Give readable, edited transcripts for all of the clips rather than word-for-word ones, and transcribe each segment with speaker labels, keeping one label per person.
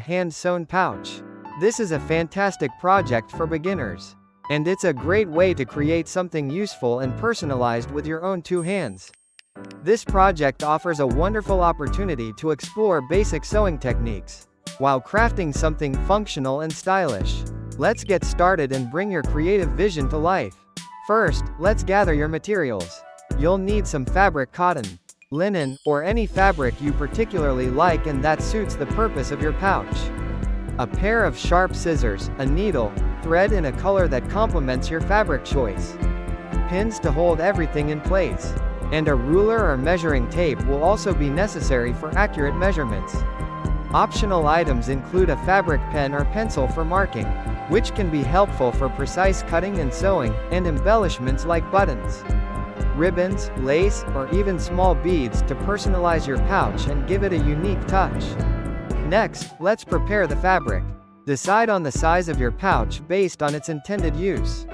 Speaker 1: hand-sewn pouch. This is a fantastic project for beginners. And it's a great way to create something useful and personalized with your own two hands. This project offers a wonderful opportunity to explore basic sewing techniques, while crafting something functional and stylish. Let's get started and bring your creative vision to life. First, let's gather your materials. You'll need some fabric: cotton, linen, or any fabric you particularly like and that suits the purpose of your pouch. A pair of sharp scissors, a needle, thread in a color that complements your fabric choice, pins to hold everything in place, and a ruler or measuring tape will also be necessary for accurate measurements. Optional items include a fabric pen or pencil for marking, which can be helpful for precise cutting and sewing, and embellishments like buttons, ribbons, lace, or even small beads to personalize your pouch and give it a unique touch. Next, let's prepare the fabric. Decide on the size of your pouch based on its intended use.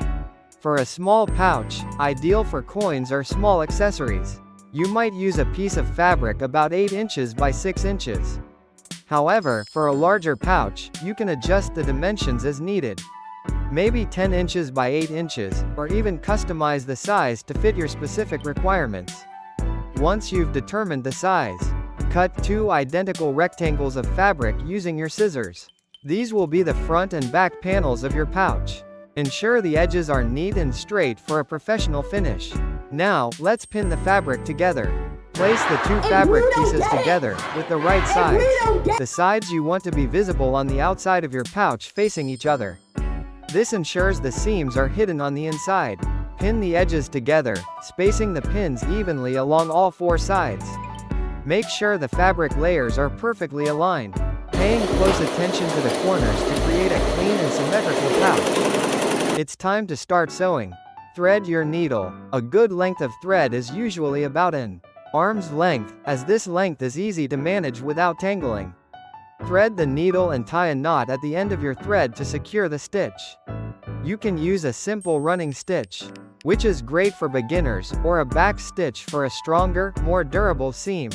Speaker 1: For a small pouch, ideal for coins or small accessories, you might use a piece of fabric about 8 inches by 6 inches. However, for a larger pouch, you can adjust the dimensions as needed. Maybe 10 inches by 8 inches, or even customize the size to fit your specific requirements. Once you've determined the size, cut 2 identical rectangles of fabric using your scissors. These will be the front and back panels of your pouch. Ensure the edges are neat and straight for a professional finish. Now, let's pin the fabric together. Place the 2 fabric pieces together, with the right sides. The sides you want to be visible on the outside of your pouch facing each other. This ensures the seams are hidden on the inside. Pin the edges together, spacing the pins evenly along all 4 sides. Make sure the fabric layers are perfectly aligned, paying close attention to the corners to create a clean and symmetrical pouch. It's time to start sewing. Thread your needle. A good length of thread is usually about an arm's length, as this length is easy to manage without tangling. Thread the needle and tie a knot at the end of your thread to secure the stitch. You can use a simple running stitch, which is great for beginners, or a back stitch for a stronger, more durable seam.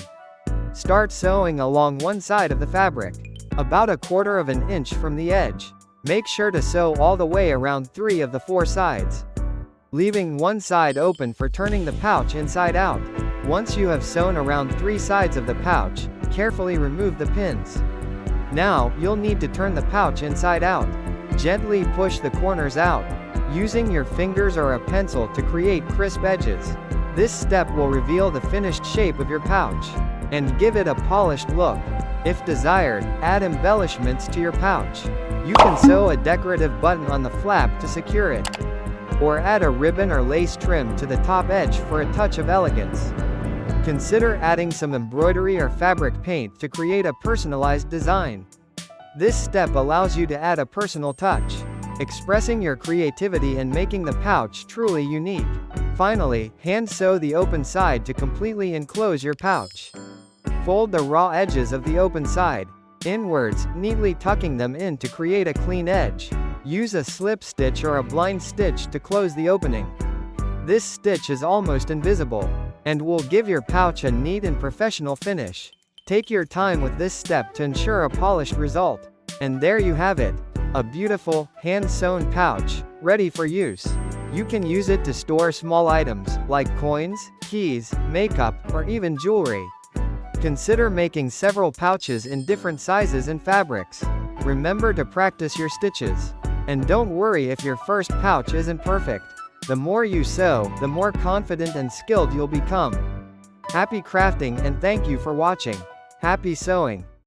Speaker 1: Start sewing along one side of the fabric, about 1/4 of an inch from the edge. Make sure to sew all the way around 3 of the 4 sides, leaving one side open for turning the pouch inside out. Once you have sewn around 3 sides of the pouch, carefully remove the pins. Now, you'll need to turn the pouch inside out. Gently push the corners out, using your fingers or a pencil to create crisp edges. This step will reveal the finished shape of your pouch, and give it a polished look. If desired, add embellishments to your pouch. You can sew a decorative button on the flap to secure it, or add a ribbon or lace trim to the top edge for a touch of elegance. Consider adding some embroidery or fabric paint to create a personalized design. This step allows you to add a personal touch, expressing your creativity and making the pouch truly unique. Finally, hand sew the open side to completely enclose your pouch. Fold the raw edges of the open side inwards, neatly tucking them in to create a clean edge. Use a slip stitch or a blind stitch to close the opening. This stitch is almost invisible, and will give your pouch a neat and professional finish. Take your time with this step to ensure a polished result. And there you have it, a beautiful, hand-sewn pouch, ready for use. You can use it to store small items, like coins, keys, makeup, or even jewelry. Consider making several pouches in different sizes and fabrics. Remember to practice your stitches. And don't worry if your first pouch isn't perfect. The more you sew, the more confident and skilled you'll become. Happy crafting and thank you for watching. Happy sewing!